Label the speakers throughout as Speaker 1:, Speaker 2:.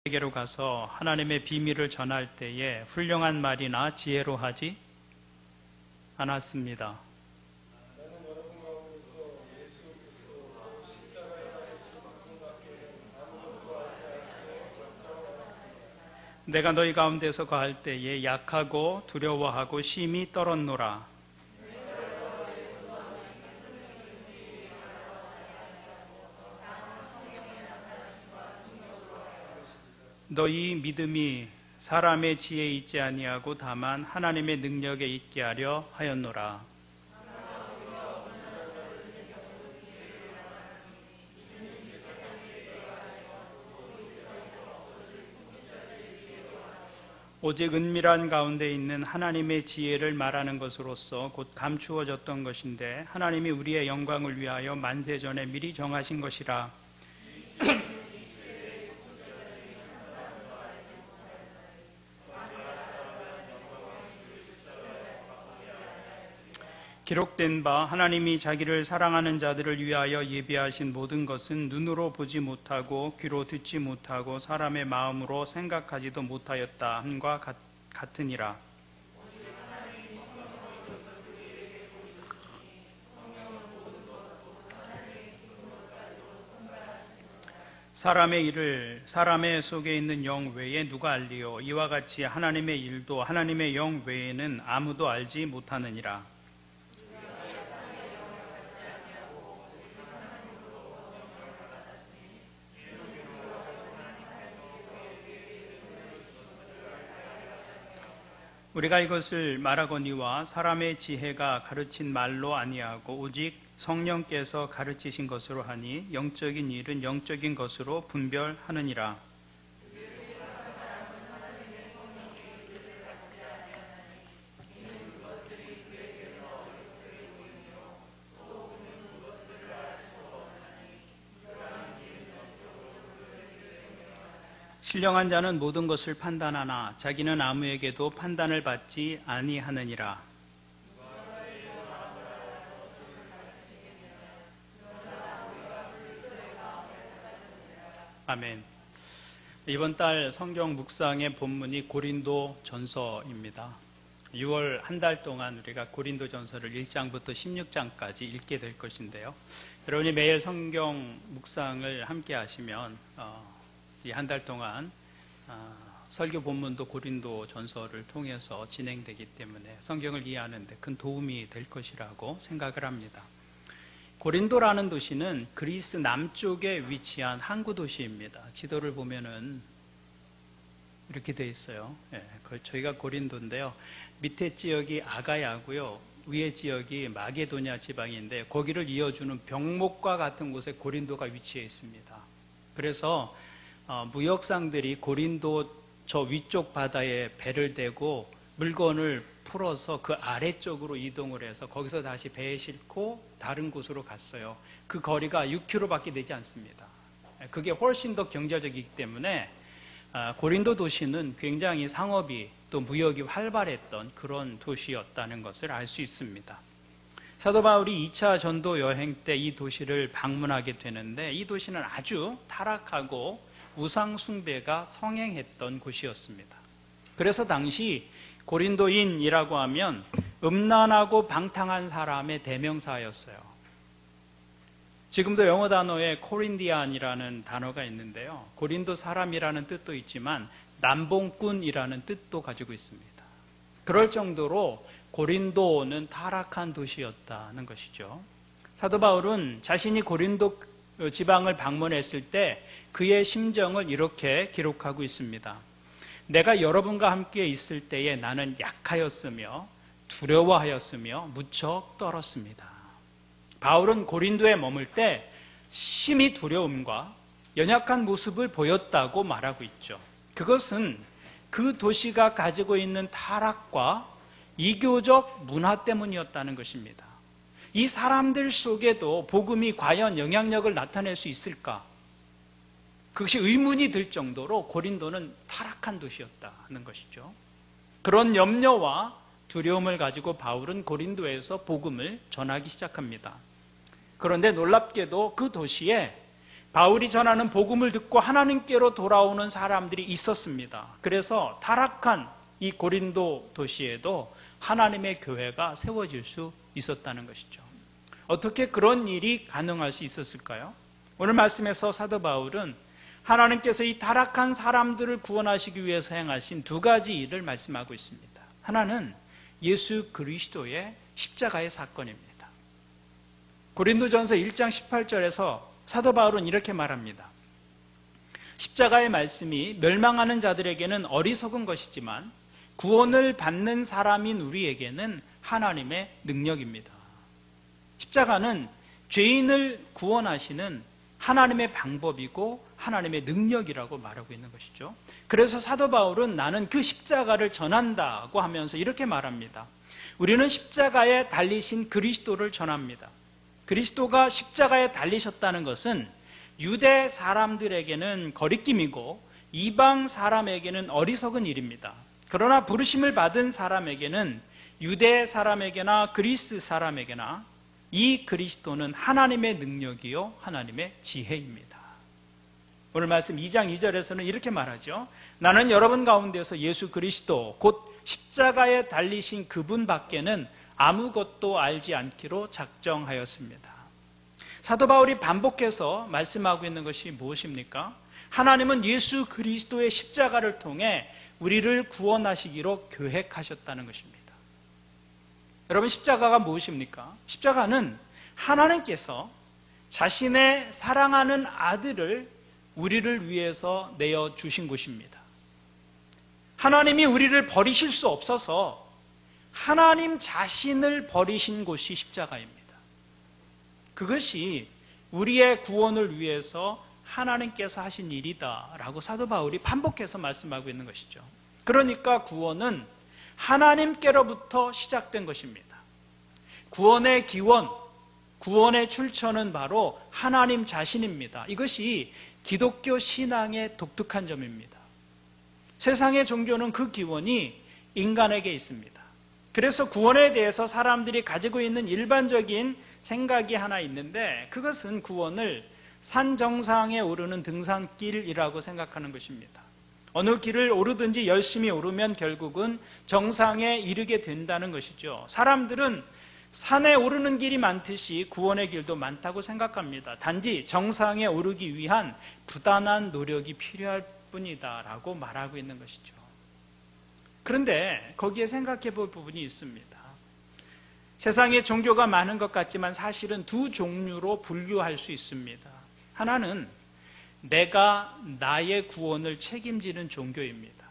Speaker 1: 에게로 가서 하나님의 비밀을 전할 때에 훌륭한 말이나 지혜로 하지 않았습니다. 내가 너희 가운데서 거할 때에 약하고 두려워하고 심히 떨었노라. 너희 믿음이 사람의 지혜에 있지 아니하고 다만 하나님의 능력에 있게 하려 하였노라. 오직 은밀한 가운데 있는 하나님의 지혜를 말하는 것으로서 곧 감추어졌던 것인데 하나님이 우리의 영광을 위하여 만세 전에 미리 정하신 것이라. 기록된 바 하나님이 자기를 사랑하는 자들을 위하여 예비하신 모든 것은 눈으로 보지 못하고 귀로 듣지 못하고 사람의 마음으로 생각하지도 못하였다 함과 같으니라. 사람의 일을 사람의 속에 있는 영 외에 누가 알리요? 이와 같이 하나님의 일도 하나님의 영 외에는 아무도 알지 못하느니라. 우리가 이것을 말하거니와 사람의 지혜가 가르친 말로 아니하고 오직 성령께서 가르치신 것으로 하니 영적인 일은 영적인 것으로 분별하느니라. 신령한 자는 모든 것을 판단하나 자기는 아무에게도 판단을 받지 아니하느니라. 아멘. 이번 달 성경 묵상의 본문이 고린도 전서입니다. 6월 한 달 동안 우리가 고린도 전서를 1장부터 16장까지 읽게 될 것인데요. 여러분이 매일 성경 묵상을 함께 하시면 이 한 달 동안 설교 본문도 고린도 전서를 통해서 진행되기 때문에 성경을 이해하는 데 큰 도움이 될 것이라고 생각을 합니다. 고린도라는 도시는 그리스 남쪽에 위치한 항구 도시입니다. 지도를 보면은 이렇게 돼 있어요. 저희가 고린도인데요. 밑에 지역이 아가야고요. 위에 지역이 마게도냐 지방인데 거기를 이어주는 병목과 같은 곳에 고린도가 위치해 있습니다. 그래서 무역상들이 고린도 저 위쪽 바다에 배를 대고 물건을 풀어서 그 아래쪽으로 이동을 해서 거기서 다시 배에 싣고 다른 곳으로 갔어요. 그 거리가 6km밖에 되지 않습니다. 그게 훨씬 더 경제적이기 때문에 고린도 도시는 굉장히 상업이 또 무역이 활발했던 그런 도시였다는 것을 알 수 있습니다. 사도 바울이 2차 전도 여행 때 이 도시를 방문하게 되는데 이 도시는 아주 타락하고 우상 숭배가 성행했던 곳이었습니다. 그래서 당시 고린도인이라고 하면 음란하고 방탕한 사람의 대명사였어요. 지금도 영어 단어에 코린디안이라는 단어가 있는데요. 고린도 사람이라는 뜻도 있지만 남봉꾼이라는 뜻도 가지고 있습니다. 그럴 정도로 고린도는 타락한 도시였다는 것이죠. 사도 바울은 자신이 고린도 지방을 방문했을 때 그의 심정을 이렇게 기록하고 있습니다. 내가 여러분과 함께 있을 때에 나는 약하였으며 두려워하였으며 무척 떨었습니다. 바울은 고린도에 머물 때 심히 두려움과 연약한 모습을 보였다고 말하고 있죠. 그것은 그 도시가 가지고 있는 타락과 이교적 문화 때문이었다는 것입니다. 이 사람들 속에도 복음이 과연 영향력을 나타낼 수 있을까? 그것이 의문이 들 정도로 고린도는 타락한 도시였다는 것이죠. 그런 염려와 두려움을 가지고 바울은 고린도에서 복음을 전하기 시작합니다. 그런데 놀랍게도 그 도시에 바울이 전하는 복음을 듣고 하나님께로 돌아오는 사람들이 있었습니다. 그래서 타락한 이 고린도 도시에도 하나님의 교회가 세워질 수 있었다는 것이죠. 어떻게 그런 일이 가능할 수 있었을까요? 오늘 말씀에서 사도 바울은 하나님께서 이 타락한 사람들을 구원하시기 위해서 행하신 두 가지 일을 말씀하고 있습니다. 하나는 예수 그리스도의 십자가의 사건입니다. 고린도전서 1장 18절에서 사도 바울은 이렇게 말합니다. 십자가의 말씀이 멸망하는 자들에게는 어리석은 것이지만 구원을 받는 사람인 우리에게는 하나님의 능력입니다. 십자가는 죄인을 구원하시는 하나님의 방법이고 하나님의 능력이라고 말하고 있는 것이죠. 그래서 사도 바울은 나는 그 십자가를 전한다고 하면서 이렇게 말합니다. 우리는 십자가에 달리신 그리스도를 전합니다. 그리스도가 십자가에 달리셨다는 것은 유대 사람들에게는 거리낌이고 이방 사람에게는 어리석은 일입니다. 그러나 부르심을 받은 사람에게는 유대 사람에게나 그리스 사람에게나 이 그리스도는 하나님의 능력이요 하나님의 지혜입니다. 오늘 말씀 2장 2절에서는 이렇게 말하죠. 나는 여러분 가운데서 예수 그리스도 곧 십자가에 달리신 그분 밖에는 아무것도 알지 않기로 작정하였습니다. 사도 바울이 반복해서 말씀하고 있는 것이 무엇입니까? 하나님은 예수 그리스도의 십자가를 통해 우리를 구원하시기로 계획하셨다는 것입니다. 여러분, 십자가가 무엇입니까? 십자가는 하나님께서 자신의 사랑하는 아들을 우리를 위해서 내어 주신 것입니다. 하나님이 우리를 버리실 수 없어서 하나님 자신을 버리신 곳이 십자가입니다. 그것이 우리의 구원을 위해서 하나님께서 하신 일이다라고 사도 바울이 반복해서 말씀하고 있는 것이죠. 그러니까 구원은 하나님께로부터 시작된 것입니다. 구원의 기원, 구원의 출처는 바로 하나님 자신입니다. 이것이 기독교 신앙의 독특한 점입니다. 세상의 종교는 그 기원이 인간에게 있습니다. 그래서 구원에 대해서 사람들이 가지고 있는 일반적인 생각이 하나 있는데 그것은 구원을 산 정상에 오르는 등산길이라고 생각하는 것입니다. 어느 길을 오르든지 열심히 오르면 결국은 정상에 이르게 된다는 것이죠. 사람들은 산에 오르는 길이 많듯이 구원의 길도 많다고 생각합니다. 단지 정상에 오르기 위한 부단한 노력이 필요할 뿐이다라고 말하고 있는 것이죠. 그런데 거기에 생각해 볼 부분이 있습니다. 세상에 종교가 많은 것 같지만 사실은 두 종류로 분류할 수 있습니다. 하나는 내가 나의 구원을 책임지는 종교입니다.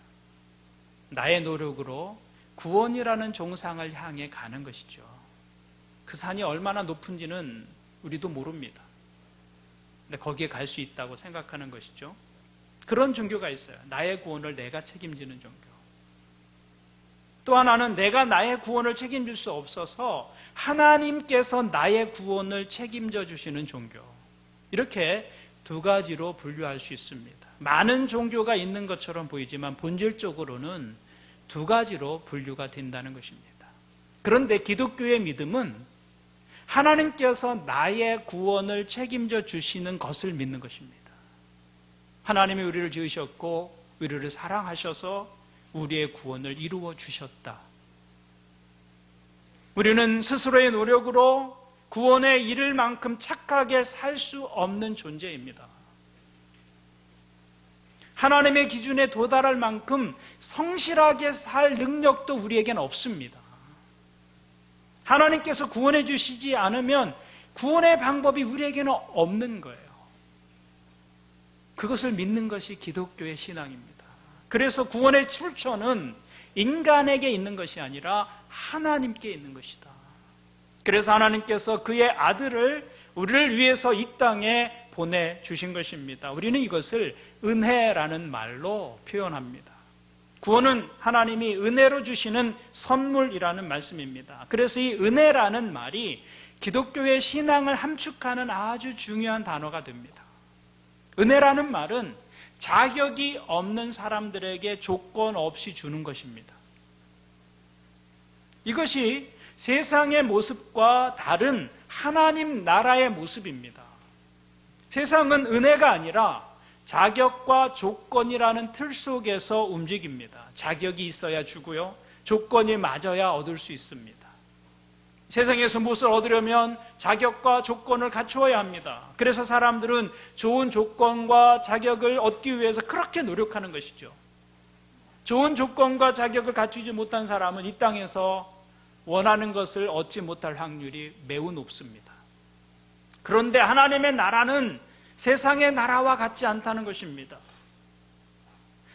Speaker 1: 나의 노력으로 구원이라는 정상을 향해 가는 것이죠. 그 산이 얼마나 높은지는 우리도 모릅니다. 근데 거기에 갈 수 있다고 생각하는 것이죠. 그런 종교가 있어요. 나의 구원을 내가 책임지는 종교. 또 하나는 내가 나의 구원을 책임질 수 없어서 하나님께서 나의 구원을 책임져 주시는 종교. 이렇게 두 가지로 분류할 수 있습니다. 많은 종교가 있는 것처럼 보이지만 본질적으로는 두 가지로 분류가 된다는 것입니다. 그런데 기독교의 믿음은 하나님께서 나의 구원을 책임져 주시는 것을 믿는 것입니다. 하나님이 우리를 지으셨고 우리를 사랑하셔서 우리의 구원을 이루어 주셨다. 우리는 스스로의 노력으로 구원에 이를 만큼 착하게 살 수 없는 존재입니다. 하나님의 기준에 도달할 만큼 성실하게 살 능력도 우리에게는 없습니다. 하나님께서 구원해 주시지 않으면 구원의 방법이 우리에게는 없는 거예요. 그것을 믿는 것이 기독교의 신앙입니다. 그래서 구원의 출처는 인간에게 있는 것이 아니라 하나님께 있는 것이다. 그래서 하나님께서 그의 아들을 우리를 위해서 이 땅에 보내주신 것입니다. 우리는 이것을 은혜라는 말로 표현합니다. 구원은 하나님이 은혜로 주시는 선물이라는 말씀입니다. 그래서 이 은혜라는 말이 기독교의 신앙을 함축하는 아주 중요한 단어가 됩니다. 은혜라는 말은 자격이 없는 사람들에게 조건 없이 주는 것입니다. 이것이 세상의 모습과 다른 하나님 나라의 모습입니다. 세상은 은혜가 아니라 자격과 조건이라는 틀 속에서 움직입니다. 자격이 있어야 주고요. 조건이 맞아야 얻을 수 있습니다. 세상에서 무엇을 얻으려면 자격과 조건을 갖추어야 합니다. 그래서 사람들은 좋은 조건과 자격을 얻기 위해서 그렇게 노력하는 것이죠. 좋은 조건과 자격을 갖추지 못한 사람은 이 땅에서 원하는 것을 얻지 못할 확률이 매우 높습니다. 그런데 하나님의 나라는 세상의 나라와 같지 않다는 것입니다.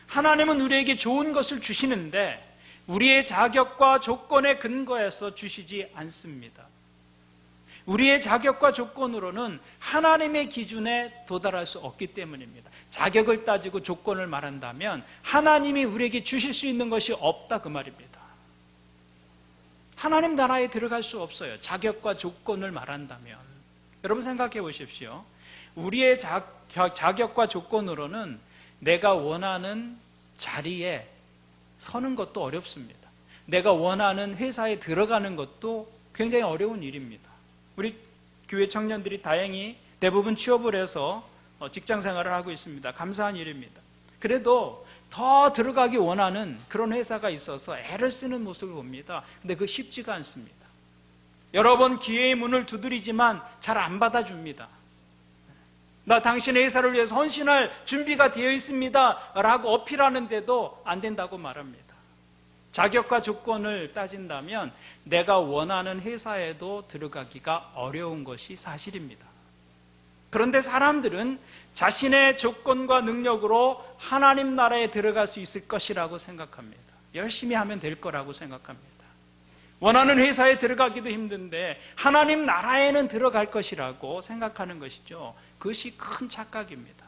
Speaker 1: 하나님은 우리에게 좋은 것을 주시는데 우리의 자격과 조건에 근거해서 주시지 않습니다. 우리의 자격과 조건으로는 하나님의 기준에 도달할 수 없기 때문입니다. 자격을 따지고 조건을 말한다면 하나님이 우리에게 주실 수 있는 것이 없다 그 말입니다. 하나님 나라에 들어갈 수 없어요. 자격과 조건을 말한다면. 여러분 생각해 보십시오. 우리의 자격과 조건으로는 내가 원하는 자리에 서는 것도 어렵습니다. 내가 원하는 회사에 들어가는 것도 굉장히 어려운 일입니다. 우리 교회 청년들이 다행히 대부분 취업을 해서 직장 생활을 하고 있습니다. 감사한 일입니다. 그래도 더 들어가기 원하는 그런 회사가 있어서 애를 쓰는 모습을 봅니다. 근데 그거 쉽지가 않습니다. 여러 번 기회의 문을 두드리지만 잘 안 받아줍니다. 나 당신의 회사를 위해서 헌신할 준비가 되어 있습니다 라고 어필하는데도 안 된다고 말합니다. 자격과 조건을 따진다면 내가 원하는 회사에도 들어가기가 어려운 것이 사실입니다. 그런데 사람들은 자신의 조건과 능력으로 하나님 나라에 들어갈 수 있을 것이라고 생각합니다. 열심히 하면 될 거라고 생각합니다. 원하는 회사에 들어가기도 힘든데 하나님 나라에는 들어갈 것이라고 생각하는 것이죠. 그것이 큰 착각입니다.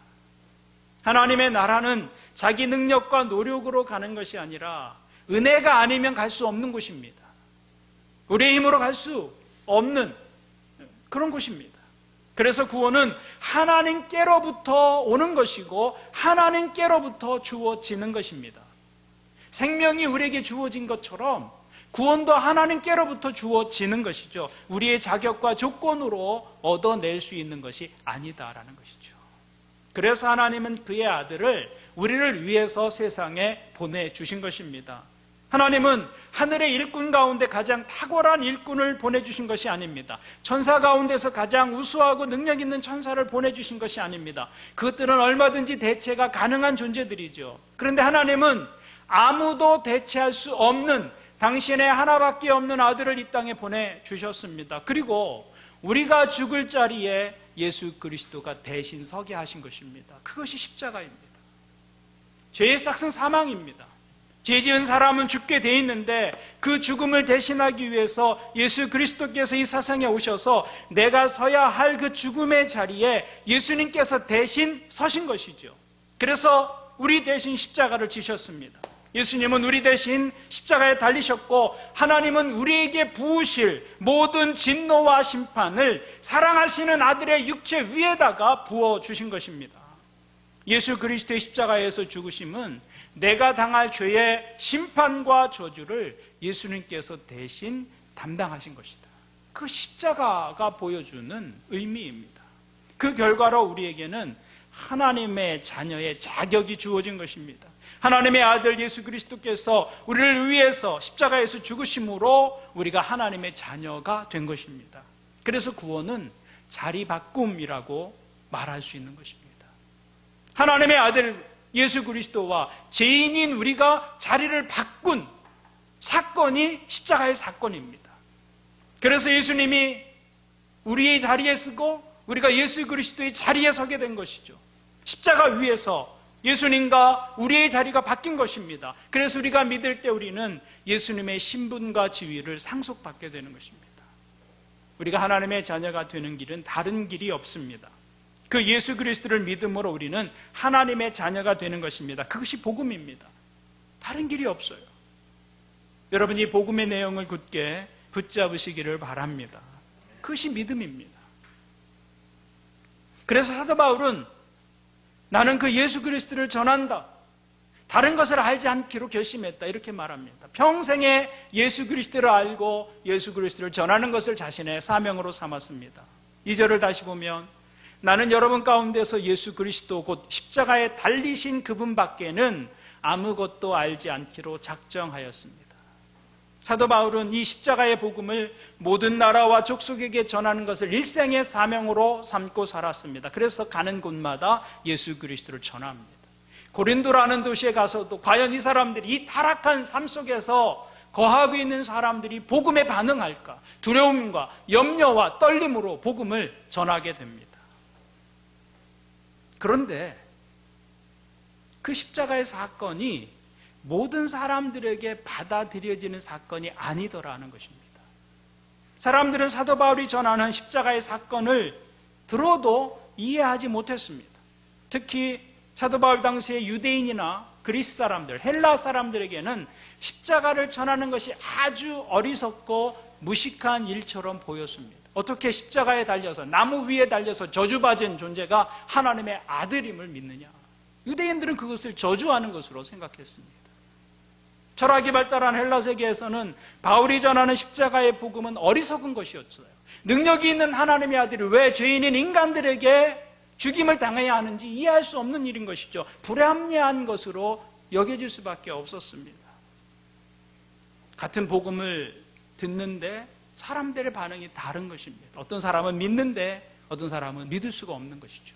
Speaker 1: 하나님의 나라는 자기 능력과 노력으로 가는 것이 아니라 은혜가 아니면 갈 수 없는 곳입니다. 우리의 힘으로 갈 수 없는 그런 곳입니다. 그래서 구원은 하나님께로부터 오는 것이고 하나님께로부터 주어지는 것입니다. 생명이 우리에게 주어진 것처럼 구원도 하나님께로부터 주어지는 것이죠. 우리의 자격과 조건으로 얻어낼 수 있는 것이 아니다라는 것이죠. 그래서 하나님은 그의 아들을 우리를 위해서 세상에 보내주신 것입니다. 하나님은 하늘의 일꾼 가운데 가장 탁월한 일꾼을 보내주신 것이 아닙니다. 천사 가운데서 가장 우수하고 능력 있는 천사를 보내주신 것이 아닙니다. 그것들은 얼마든지 대체가 가능한 존재들이죠. 그런데 하나님은 아무도 대체할 수 없는 당신의 하나밖에 없는 아들을 이 땅에 보내주셨습니다. 그리고 우리가 죽을 자리에 예수 그리스도가 대신 서게 하신 것입니다. 그것이 십자가입니다. 죄의 싹은 사망입니다. 죄 지은 사람은 죽게 돼 있는데 그 죽음을 대신하기 위해서 예수 그리스도께서 이 세상에 오셔서 내가 서야 할 그 죽음의 자리에 예수님께서 대신 서신 것이죠. 그래서 우리 대신 십자가를 지셨습니다. 예수님은 우리 대신 십자가에 달리셨고 하나님은 우리에게 부으실 모든 진노와 심판을 사랑하시는 아들의 육체 위에다가 부어주신 것입니다. 예수 그리스도의 십자가에서 죽으심은 내가 당할 죄의 심판과 저주를 예수님께서 대신 담당하신 것이다. 그 십자가가 보여주는 의미입니다. 그 결과로 우리에게는 하나님의 자녀의 자격이 주어진 것입니다. 하나님의 아들 예수 그리스도께서 우리를 위해서 십자가에서 죽으심으로 우리가 하나님의 자녀가 된 것입니다. 그래서 구원은 자리 바꿈이라고 말할 수 있는 것입니다. 하나님의 아들 예수 그리스도와 죄인인 우리가 자리를 바꾼 사건이 십자가의 사건입니다. 그래서 예수님이 우리의 자리에 서고 우리가 예수 그리스도의 자리에 서게 된 것이죠. 십자가 위에서 예수님과 우리의 자리가 바뀐 것입니다. 그래서 우리가 믿을 때 우리는 예수님의 신분과 지위를 상속받게 되는 것입니다. 우리가 하나님의 자녀가 되는 길은 다른 길이 없습니다. 그 예수 그리스도를 믿음으로 우리는 하나님의 자녀가 되는 것입니다. 그것이 복음입니다. 다른 길이 없어요. 여러분 이 복음의 내용을 굳게 붙잡으시기를 바랍니다. 그것이 믿음입니다. 그래서 사도 바울은 나는 그 예수 그리스도를 전한다. 다른 것을 알지 않기로 결심했다. 이렇게 말합니다. 평생에 예수 그리스도를 알고 예수 그리스도를 전하는 것을 자신의 사명으로 삼았습니다. 2절을 다시 보면 나는 여러분 가운데서 예수 그리스도 곧 십자가에 달리신 그분밖에는 아무것도 알지 않기로 작정하였습니다. 사도 바울은 이 십자가의 복음을 모든 나라와 족속에게 전하는 것을 일생의 사명으로 삼고 살았습니다. 그래서 가는 곳마다 예수 그리스도를 전합니다. 고린도라는 도시에 가서도 과연 이 사람들이 이 타락한 삶 속에서 거하고 있는 사람들이 복음에 반응할까? 두려움과 염려와 떨림으로 복음을 전하게 됩니다. 그런데 그 십자가의 사건이 모든 사람들에게 받아들여지는 사건이 아니더라는 것입니다. 사람들은 사도 바울이 전하는 십자가의 사건을 들어도 이해하지 못했습니다. 특히 사도 바울 당시의 유대인이나 그리스 사람들, 헬라 사람들에게는 십자가를 전하는 것이 아주 어리석고 무식한 일처럼 보였습니다. 어떻게 십자가에 달려서 나무 위에 달려서 저주받은 존재가 하나님의 아들임을 믿느냐. 유대인들은 그것을 저주하는 것으로 생각했습니다. 철학이 발달한 헬라 세계에서는 바울이 전하는 십자가의 복음은 어리석은 것이었어요. 능력이 있는 하나님의 아들이 왜 죄인인 인간들에게 죽임을 당해야 하는지 이해할 수 없는 일인 것이죠. 불합리한 것으로 여겨질 수밖에 없었습니다. 같은 복음을 듣는데 사람들의 반응이 다른 것입니다. 어떤 사람은 믿는데 어떤 사람은 믿을 수가 없는 것이죠.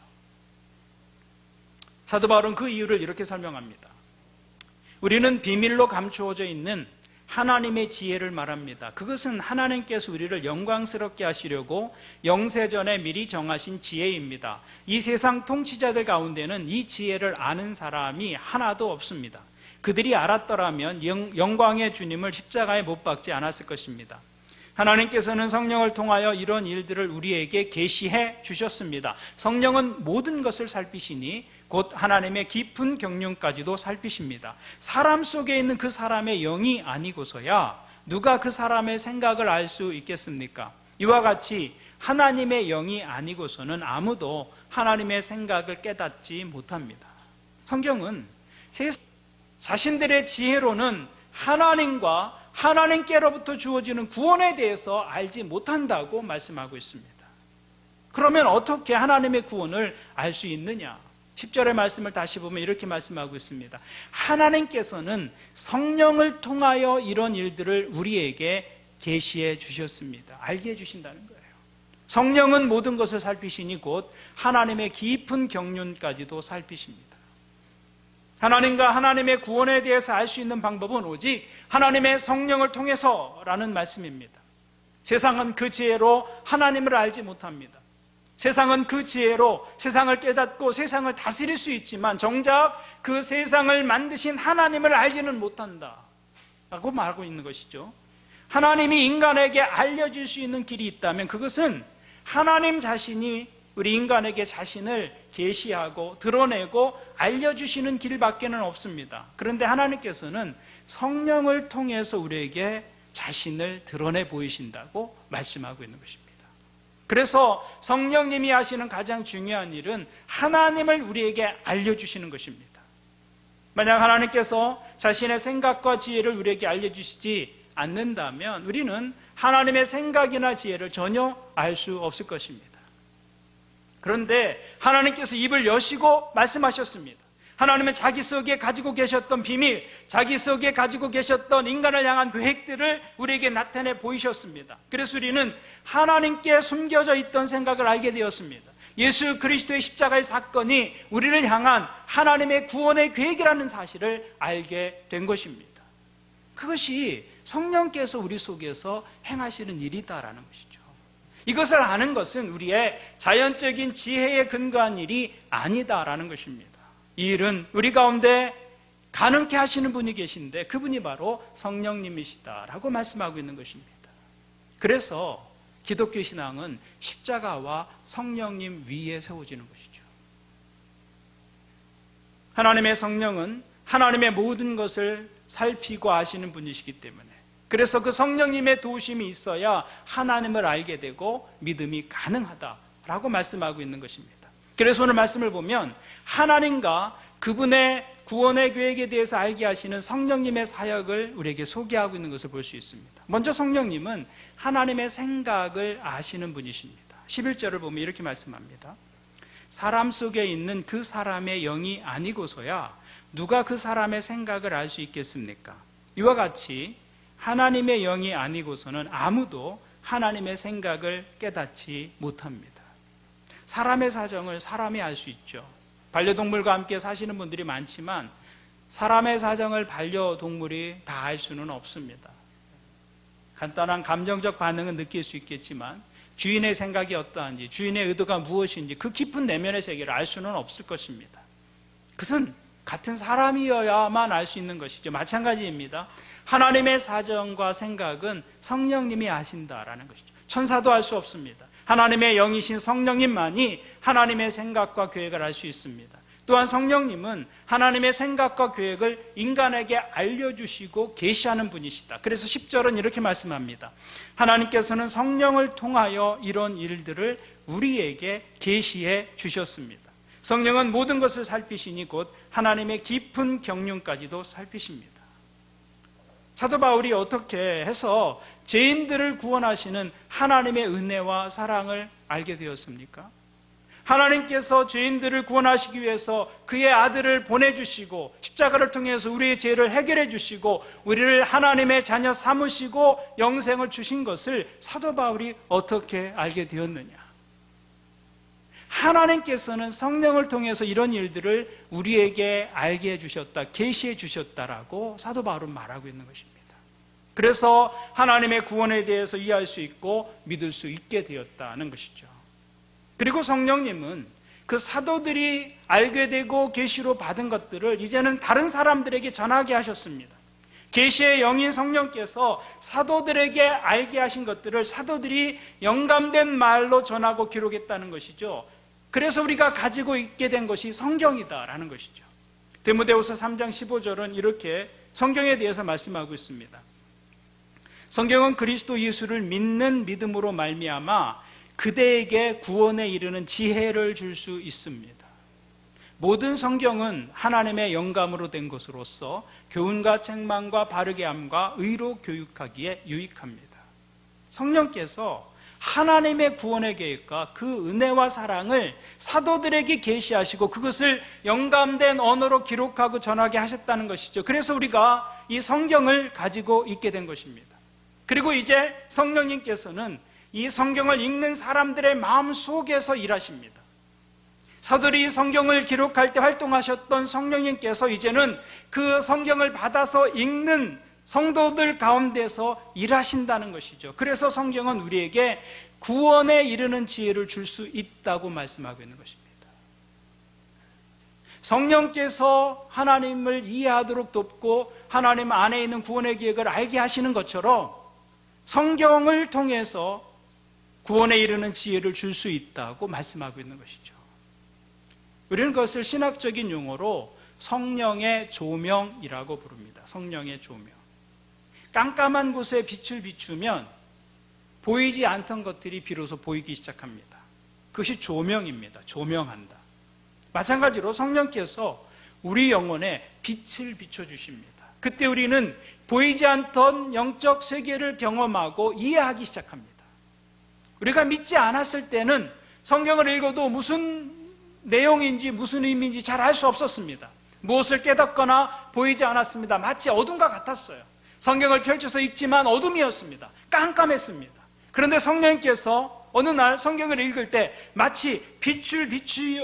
Speaker 1: 사도 바울은 그 이유를 이렇게 설명합니다. 우리는 비밀로 감추어져 있는 하나님의 지혜를 말합니다. 그것은 하나님께서 우리를 영광스럽게 하시려고 영세전에 미리 정하신 지혜입니다. 이 세상 통치자들 가운데는 이 지혜를 아는 사람이 하나도 없습니다. 그들이 알았더라면 영광의 주님을 십자가에 못 박지 않았을 것입니다. 하나님께서는 성령을 통하여 이런 일들을 우리에게 계시해 주셨습니다. 성령은 모든 것을 살피시니 곧 하나님의 깊은 경륜까지도 살피십니다. 사람 속에 있는 그 사람의 영이 아니고서야 누가 그 사람의 생각을 알 수 있겠습니까? 이와 같이 하나님의 영이 아니고서는 아무도 하나님의 생각을 깨닫지 못합니다. 성경은 자신들의 지혜로는 하나님과 하나님께로부터 주어지는 구원에 대해서 알지 못한다고 말씀하고 있습니다. 그러면 어떻게 하나님의 구원을 알 수 있느냐? 10절의 말씀을 다시 보면 이렇게 말씀하고 있습니다. 하나님께서는 성령을 통하여 이런 일들을 우리에게 계시해 주셨습니다. 알게 해주신다는 거예요. 성령은 모든 것을 살피시니 곧 하나님의 깊은 경륜까지도 살피십니다. 하나님과 하나님의 구원에 대해서 알 수 있는 방법은 오직 하나님의 성령을 통해서라는 말씀입니다. 세상은 그 지혜로 하나님을 알지 못합니다. 세상은 그 지혜로 세상을 깨닫고 세상을 다스릴 수 있지만 정작 그 세상을 만드신 하나님을 알지는 못한다 라고 말하고 있는 것이죠. 하나님이 인간에게 알려줄 수 있는 길이 있다면 그것은 하나님 자신이 우리 인간에게 자신을 계시하고 드러내고 알려주시는 길밖에는 없습니다. 그런데 하나님께서는 성령을 통해서 우리에게 자신을 드러내 보이신다고 말씀하고 있는 것입니다. 그래서 성령님이 하시는 가장 중요한 일은 하나님을 우리에게 알려주시는 것입니다. 만약 하나님께서 자신의 생각과 지혜를 우리에게 알려주시지 않는다면 우리는 하나님의 생각이나 지혜를 전혀 알 수 없을 것입니다. 그런데 하나님께서 입을 여시고 말씀하셨습니다. 하나님은 자기 속에 가지고 계셨던 비밀, 자기 속에 가지고 계셨던 인간을 향한 계획들을 우리에게 나타내 보이셨습니다. 그래서 우리는 하나님께 숨겨져 있던 생각을 알게 되었습니다. 예수 그리스도의 십자가의 사건이 우리를 향한 하나님의 구원의 계획이라는 사실을 알게 된 것입니다. 그것이 성령께서 우리 속에서 행하시는 일이다라는 것이죠. 이것을 아는 것은 우리의 자연적인 지혜에 근거한 일이 아니다라는 것입니다. 이 일은 우리 가운데 가능케 하시는 분이 계신데 그분이 바로 성령님이시다라고 말씀하고 있는 것입니다. 그래서 기독교 신앙은 십자가와 성령님 위에 세워지는 것이죠. 하나님의 성령은 하나님의 모든 것을 살피고 아시는 분이시기 때문에 그래서 그 성령님의 도우심이 있어야 하나님을 알게 되고 믿음이 가능하다라고 말씀하고 있는 것입니다. 그래서 오늘 말씀을 보면 하나님과 그분의 구원의 계획에 대해서 알게 하시는 성령님의 사역을 우리에게 소개하고 있는 것을 볼 수 있습니다. 먼저 성령님은 하나님의 생각을 아시는 분이십니다. 11절을 보면 이렇게 말씀합니다. 사람 속에 있는 그 사람의 영이 아니고서야 누가 그 사람의 생각을 알 수 있겠습니까? 이와 같이 하나님의 영이 아니고서는 아무도 하나님의 생각을 깨닫지 못합니다. 사람의 사정을 사람이 알 수 있죠. 반려동물과 함께 사시는 분들이 많지만 사람의 사정을 반려동물이 다 알 수는 없습니다. 간단한 감정적 반응은 느낄 수 있겠지만 주인의 생각이 어떠한지, 주인의 의도가 무엇인지 그 깊은 내면의 세계를 알 수는 없을 것입니다. 그것은 같은 사람이어야만 알 수 있는 것이죠. 마찬가지입니다. 하나님의 사정과 생각은 성령님이 아신다라는 것이죠. 천사도 알 수 없습니다. 하나님의 영이신 성령님만이 하나님의 생각과 계획을 알 수 있습니다. 또한 성령님은 하나님의 생각과 계획을 인간에게 알려주시고 계시하는 분이시다. 그래서 10절은 이렇게 말씀합니다. 하나님께서는 성령을 통하여 이런 일들을 우리에게 계시해 주셨습니다. 성령은 모든 것을 살피시니 곧 하나님의 깊은 경륜까지도 살피십니다. 사도 바울이 어떻게 해서 죄인들을 구원하시는 하나님의 은혜와 사랑을 알게 되었습니까? 하나님께서 죄인들을 구원하시기 위해서 그의 아들을 보내주시고 십자가를 통해서 우리의 죄를 해결해 주시고 우리를 하나님의 자녀 삼으시고 영생을 주신 것을 사도 바울이 어떻게 알게 되었느냐? 하나님께서는 성령을 통해서 이런 일들을 우리에게 알게 해주셨다, 계시해 주셨다라고 사도 바울은 말하고 있는 것입니다. 그래서 하나님의 구원에 대해서 이해할 수 있고 믿을 수 있게 되었다는 것이죠. 그리고 성령님은 그 사도들이 알게 되고 계시로 받은 것들을 이제는 다른 사람들에게 전하게 하셨습니다. 계시의 영인 성령께서 사도들에게 알게 하신 것들을 사도들이 영감된 말로 전하고 기록했다는 것이죠. 그래서 우리가 가지고 있게 된 것이 성경이다라는 것이죠. 디모데후서 3장 15절은 이렇게 성경에 대해서 말씀하고 있습니다. 성경은 그리스도 예수를 믿는 믿음으로 말미암아 그대에게 구원에 이르는 지혜를 줄 수 있습니다. 모든 성경은 하나님의 영감으로 된 것으로서 교훈과 책망과 바르게 함과 의로 교육하기에 유익합니다. 성령께서 하나님의 구원의 계획과 그 은혜와 사랑을 사도들에게 계시하시고 그것을 영감된 언어로 기록하고 전하게 하셨다는 것이죠. 그래서 우리가 이 성경을 가지고 있게 된 것입니다. 그리고 이제 성령님께서는 이 성경을 읽는 사람들의 마음 속에서 일하십니다. 사도들이 성경을 기록할 때 활동하셨던 성령님께서 이제는 그 성경을 받아서 읽는 성도들 가운데서 일하신다는 것이죠. 그래서 성경은 우리에게 구원에 이르는 지혜를 줄 수 있다고 말씀하고 있는 것입니다. 성령께서 하나님을 이해하도록 돕고 하나님 안에 있는 구원의 계획을 알게 하시는 것처럼 성경을 통해서 구원에 이르는 지혜를 줄 수 있다고 말씀하고 있는 것이죠. 우리는 그것을 신학적인 용어로 성령의 조명이라고 부릅니다. 성령의 조명. 깜깜한 곳에 빛을 비추면 보이지 않던 것들이 비로소 보이기 시작합니다. 그것이 조명입니다. 조명한다. 마찬가지로 성령께서 우리 영혼에 빛을 비춰주십니다. 그때 우리는 보이지 않던 영적 세계를 경험하고 이해하기 시작합니다. 우리가 믿지 않았을 때는 성경을 읽어도 무슨 내용인지 무슨 의미인지 잘 알 수 없었습니다. 무엇을 깨닫거나 보이지 않았습니다. 마치 어둠과 같았어요. 성경을 펼쳐서 읽지만 어둠이었습니다. 깜깜했습니다. 그런데 성령님께서 어느 날 성경을 읽을 때 마치 빛을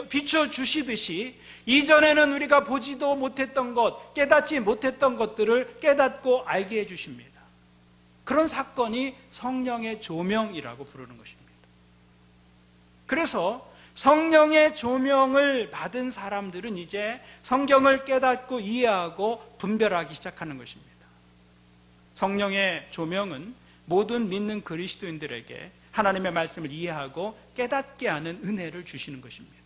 Speaker 1: 비춰주시듯이 이전에는 우리가 보지도 못했던 것, 깨닫지 못했던 것들을 깨닫고 알게 해주십니다. 그런 사건이 성령의 조명이라고 부르는 것입니다. 그래서 성령의 조명을 받은 사람들은 이제 성경을 깨닫고 이해하고 분별하기 시작하는 것입니다. 성령의 조명은 모든 믿는 그리스도인들에게 하나님의 말씀을 이해하고 깨닫게 하는 은혜를 주시는 것입니다.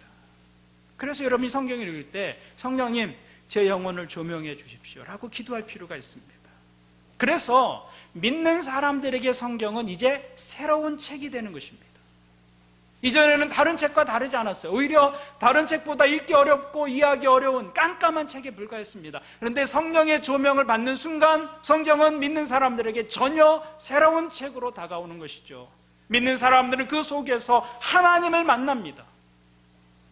Speaker 1: 그래서 여러분이 성경을 읽을 때 성령님 제 영혼을 조명해 주십시오 라고 기도할 필요가 있습니다. 그래서 믿는 사람들에게 성경은 이제 새로운 책이 되는 것입니다. 이전에는 다른 책과 다르지 않았어요. 오히려 다른 책보다 읽기 어렵고 이해하기 어려운 깜깜한 책에 불과했습니다. 그런데 성령의 조명을 받는 순간 성경은 믿는 사람들에게 전혀 새로운 책으로 다가오는 것이죠. 믿는 사람들은 그 속에서 하나님을 만납니다.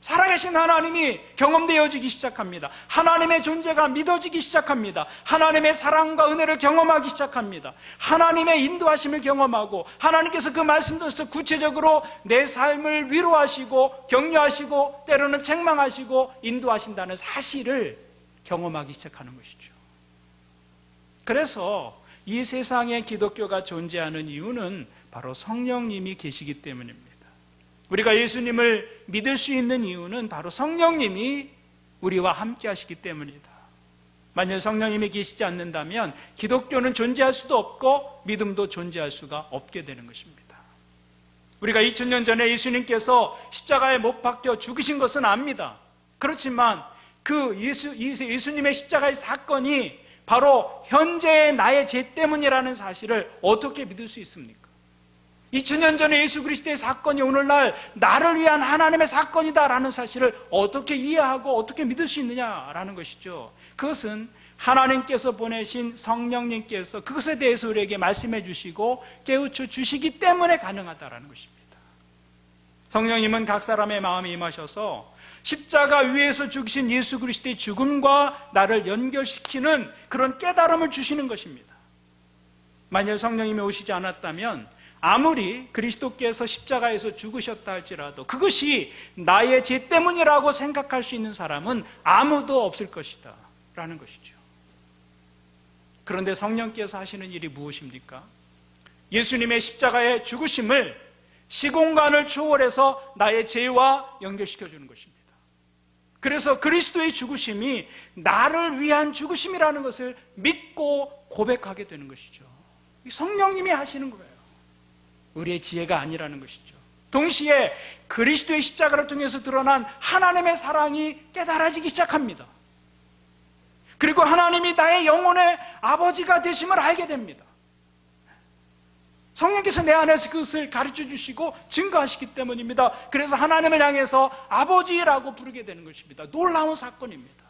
Speaker 2: 살아계신 하나님이 경험되어지기 시작합니다. 하나님의 존재가 믿어지기 시작합니다. 하나님의 사랑과 은혜를 경험하기 시작합니다. 하나님의 인도하심을 경험하고 하나님께서 그 말씀 통해서 구체적으로 내 삶을 위로하시고 격려하시고 때로는 책망하시고 인도하신다는 사실을 경험하기 시작하는 것이죠. 그래서 이 세상에 기독교가 존재하는 이유는 바로 성령님이 계시기 때문입니다. 우리가 예수님을 믿을 수 있는 이유는 바로 성령님이 우리와 함께 하시기 때문이다. 만약 성령님이 계시지 않는다면 기독교는 존재할 수도 없고 믿음도 존재할 수가 없게 되는 것입니다. 우리가 2000년 전에 예수님께서 십자가에 못 박혀 죽으신 것은 압니다. 그렇지만 그 예수님의 십자가의 사건이 바로 현재의 나의 죄 때문이라는 사실을 어떻게 믿을 수 있습니까? 2000년 전에 예수 그리스도의 사건이 오늘날 나를 위한 하나님의 사건이다라는 사실을 어떻게 이해하고 어떻게 믿을 수 있느냐라는 것이죠. 그것은 하나님께서 보내신 성령님께서 그것에 대해서 우리에게 말씀해 주시고 깨우쳐 주시기 때문에 가능하다라는 것입니다. 성령님은 각 사람의 마음에 임하셔서 십자가 위에서 죽으신 예수 그리스도의 죽음과 나를 연결시키는 그런 깨달음을 주시는 것입니다. 만약 성령님이 오시지 않았다면 아무리 그리스도께서 십자가에서 죽으셨다 할지라도 그것이 나의 죄 때문이라고 생각할 수 있는 사람은 아무도 없을 것이다 라는 것이죠. 그런데 성령께서 하시는 일이 무엇입니까? 예수님의 십자가의 죽으심을 시공간을 초월해서 나의 죄와 연결시켜 주는 것입니다. 그래서 그리스도의 죽으심이 나를 위한 죽으심이라는 것을 믿고 고백하게 되는 것이죠. 성령님이 하시는 거예요. 우리의 지혜가 아니라는 것이죠. 동시에 그리스도의 십자가를 통해서 드러난 하나님의 사랑이 깨달아지기 시작합니다. 그리고 하나님이 나의 영혼의 아버지가 되심을 알게 됩니다. 성령께서 내 안에서 그것을 가르쳐 주시고 증거하시기 때문입니다. 그래서 하나님을 향해서 아버지라고 부르게 되는 것입니다. 놀라운 사건입니다.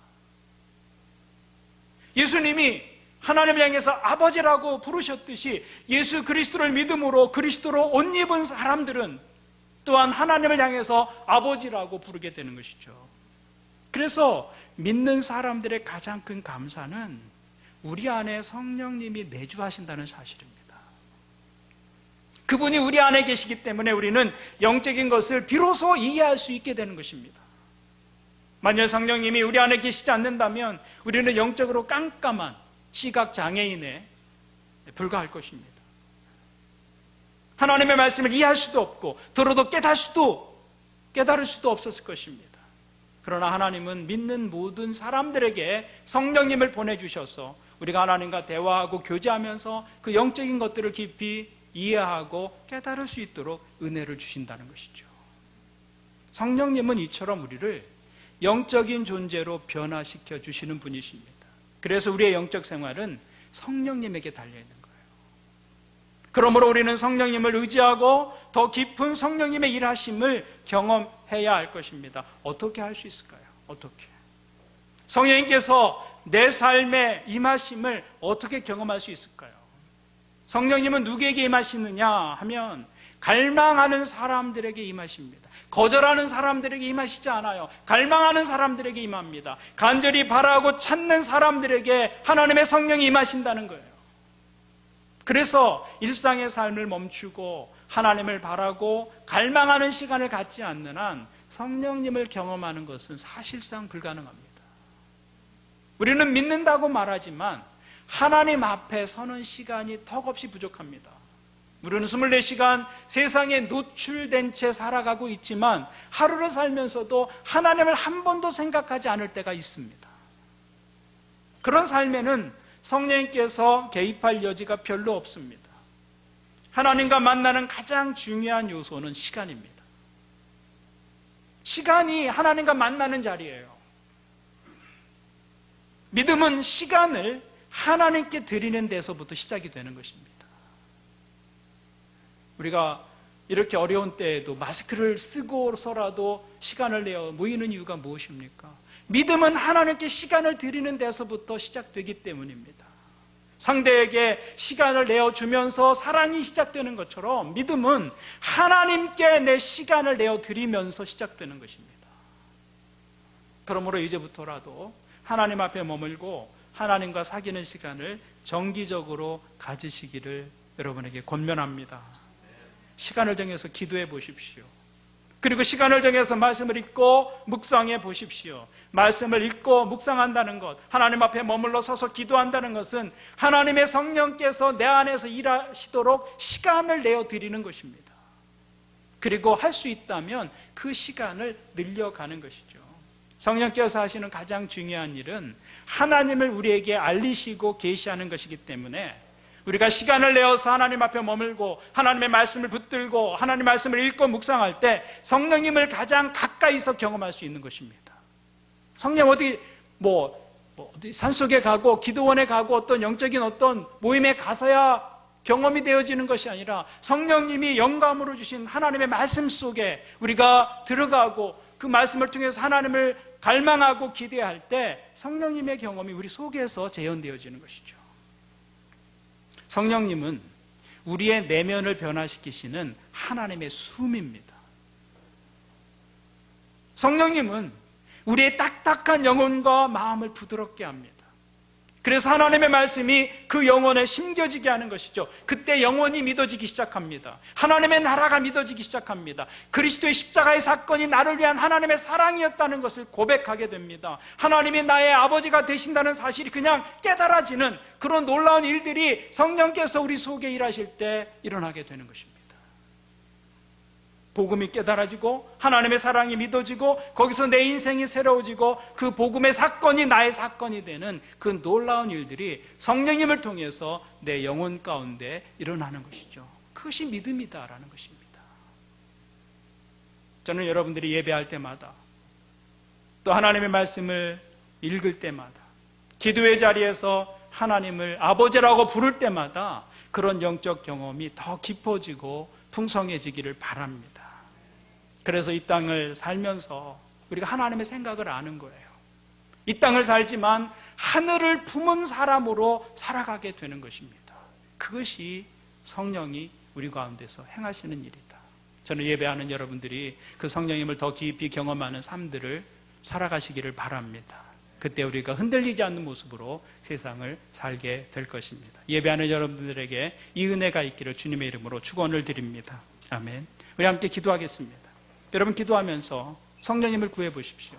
Speaker 2: 예수님이 하나님을 향해서 아버지라고 부르셨듯이 예수 그리스도를 믿음으로 그리스도로 옷 입은 사람들은 또한 하나님을 향해서 아버지라고 부르게 되는 것이죠. 그래서 믿는 사람들의 가장 큰 감사는 우리 안에 성령님이 내주하신다는 사실입니다. 그분이 우리 안에 계시기 때문에 우리는 영적인 것을 비로소 이해할 수 있게 되는 것입니다. 만약 성령님이 우리 안에 계시지 않는다면 우리는 영적으로 깜깜한 시각장애인에 불과할 것입니다. 하나님의 말씀을 이해할 수도 없고 들어도 깨달을 수도 없었을 것입니다. 그러나 하나님은 믿는 모든 사람들에게 성령님을 보내주셔서 우리가 하나님과 대화하고 교제하면서 그 영적인 것들을 깊이 이해하고 깨달을 수 있도록 은혜를 주신다는 것이죠. 성령님은 이처럼 우리를 영적인 존재로 변화시켜 주시는 분이십니다. 그래서 우리의 영적 생활은 성령님에게 달려있는 거예요. 그러므로 우리는 성령님을 의지하고 더 깊은 성령님의 일하심을 경험해야 할 것입니다. 어떻게 할 수 있을까요? 어떻게? 성령님께서 내 삶에 임하심을 어떻게 경험할 수 있을까요? 성령님은 누구에게 임하시느냐 하면 갈망하는 사람들에게 임하십니다. 거절하는 사람들에게 임하시지 않아요. 갈망하는 사람들에게 임합니다. 간절히 바라고 찾는 사람들에게 하나님의 성령이 임하신다는 거예요. 그래서 일상의 삶을 멈추고 하나님을 바라고 갈망하는 시간을 갖지 않는 한 성령님을 경험하는 것은 사실상 불가능합니다. 우리는 믿는다고 말하지만 하나님 앞에 서는 시간이 턱없이 부족합니다. 우리는 24시간 세상에 노출된 채 살아가고 있지만 하루를 살면서도 하나님을 한 번도 생각하지 않을 때가 있습니다. 그런 삶에는 성령님께서 개입할 여지가 별로 없습니다. 하나님과 만나는 가장 중요한 요소는 시간입니다. 시간이 하나님과 만나는 자리예요. 믿음은 시간을 하나님께 드리는 데서부터 시작이 되는 것입니다. 우리가 이렇게 어려운 때에도 마스크를 쓰고서라도 시간을 내어 모이는 이유가 무엇입니까? 믿음은 하나님께 시간을 드리는 데서부터 시작되기 때문입니다. 상대에게 시간을 내어주면서 사랑이 시작되는 것처럼 믿음은 하나님께 내 시간을 내어드리면서 시작되는 것입니다. 그러므로 이제부터라도 하나님 앞에 머물고 하나님과 사귀는 시간을 정기적으로 가지시기를 여러분에게 권면합니다. 시간을 정해서 기도해 보십시오. 그리고 시간을 정해서 말씀을 읽고 묵상해 보십시오. 말씀을 읽고 묵상한다는 것, 하나님 앞에 머물러 서서 기도한다는 것은 하나님의 성령께서 내 안에서 일하시도록 시간을 내어 드리는 것입니다. 그리고 할 수 있다면 그 시간을 늘려가는 것이죠. 성령께서 하시는 가장 중요한 일은 하나님을 우리에게 알리시고 계시하는 것이기 때문에 우리가 시간을 내어서 하나님 앞에 머물고 하나님의 말씀을 붙들고 하나님의 말씀을 읽고 묵상할 때 성령님을 가장 가까이서 경험할 수 있는 것입니다. 성령 어디 어디 산속에 가고 기도원에 가고 어떤 영적인 어떤 모임에 가서야 경험이 되어지는 것이 아니라 성령님이 영감으로 주신 하나님의 말씀 속에 우리가 들어가고 그 말씀을 통해서 하나님을 갈망하고 기대할 때 성령님의 경험이 우리 속에서 재현되어지는 것이죠. 성령님은 우리의 내면을 변화시키시는 하나님의 숨입니다. 성령님은 우리의 딱딱한 영혼과 마음을 부드럽게 합니다. 그래서 하나님의 말씀이 그 영혼에 심겨지게 하는 것이죠. 그때 영혼이 믿어지기 시작합니다. 하나님의 나라가 믿어지기 시작합니다. 그리스도의 십자가의 사건이 나를 위한 하나님의 사랑이었다는 것을 고백하게 됩니다. 하나님이 나의 아버지가 되신다는 사실이 그냥 깨달아지는 그런 놀라운 일들이 성령께서 우리 속에 일하실 때 일어나게 되는 것입니다. 복음이 깨달아지고 하나님의 사랑이 믿어지고 거기서 내 인생이 새로워지고 그 복음의 사건이 나의 사건이 되는 그 놀라운 일들이 성령님을 통해서 내 영혼 가운데 일어나는 것이죠. 그것이 믿음이다라는 것입니다. 저는 여러분들이 예배할 때마다 또 하나님의 말씀을 읽을 때마다 기도의 자리에서 하나님을 아버지라고 부를 때마다 그런 영적 경험이 더 깊어지고 풍성해지기를 바랍니다. 그래서 이 땅을 살면서 우리가 하나님의 생각을 아는 거예요. 이 땅을 살지만 하늘을 품은 사람으로 살아가게 되는 것입니다. 그것이 성령이 우리 가운데서 행하시는 일이다. 저는 예배하는 여러분들이 그 성령님을 더 깊이 경험하는 삶들을 살아가시기를 바랍니다. 그때 우리가 흔들리지 않는 모습으로 세상을 살게 될 것입니다. 예배하는 여러분들에게 이 은혜가 있기를 주님의 이름으로 축원을 드립니다. 아멘. 우리 함께 기도하겠습니다. 여러분 기도하면서 성령님을 구해 보십시오.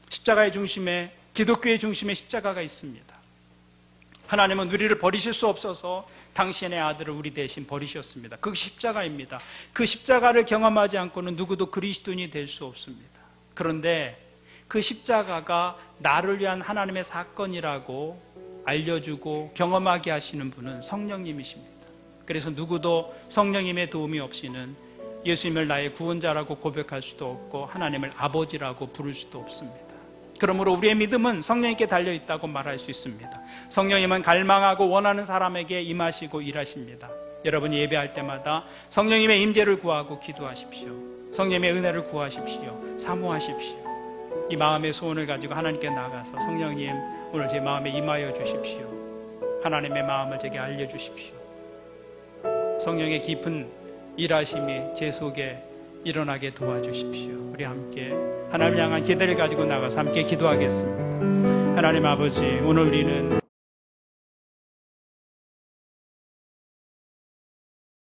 Speaker 2: 십자가의 중심에 기독교의 중심에 십자가가 있습니다. 하나님은 우리를 버리실 수 없어서 당신의 아들을 우리 대신 버리셨습니다. 그 십자가입니다. 그 십자가를 경험하지 않고는 누구도 그리스도인이 될 수 없습니다. 그런데 그 십자가가 나를 위한 하나님의 사건이라고 알려주고 경험하게 하시는 분은 성령님이십니다. 그래서 누구도 성령님의 도움이 없이는 예수님을 나의 구원자라고 고백할 수도 없고 하나님을 아버지라고 부를 수도 없습니다. 그러므로 우리의 믿음은 성령님께 달려있다고 말할 수 있습니다. 성령님은 갈망하고 원하는 사람에게 임하시고 일하십니다. 여러분이 예배할 때마다 성령님의 임재를 구하고 기도하십시오. 성령님의 은혜를 구하십시오. 사모하십시오. 이 마음의 소원을 가지고 하나님께 나가서 성령님 오늘 제 마음에 임하여 주십시오. 하나님의 마음을 제게 알려주십시오. 성령의 깊은 일하심이 제 속에 일어나게 도와주십시오. 우리 함께 하나님 향한 기대를 가지고 나가서 함께 기도하겠습니다. 하나님 아버지, 오늘 우리는